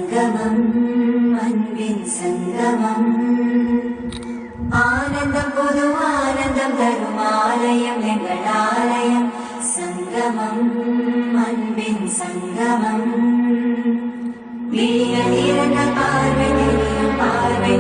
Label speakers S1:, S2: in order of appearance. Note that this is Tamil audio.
S1: சங்கமம் அன்பின் சங்கமம் ஆனந்தம் பொது ஆனந்தம் தரும் ஆலயம் எங்கள் ஆலயம் சங்கமம் அன்பின் சங்கமம் விழிகள் இரண்ட பார்வை தெரியும் பார்வை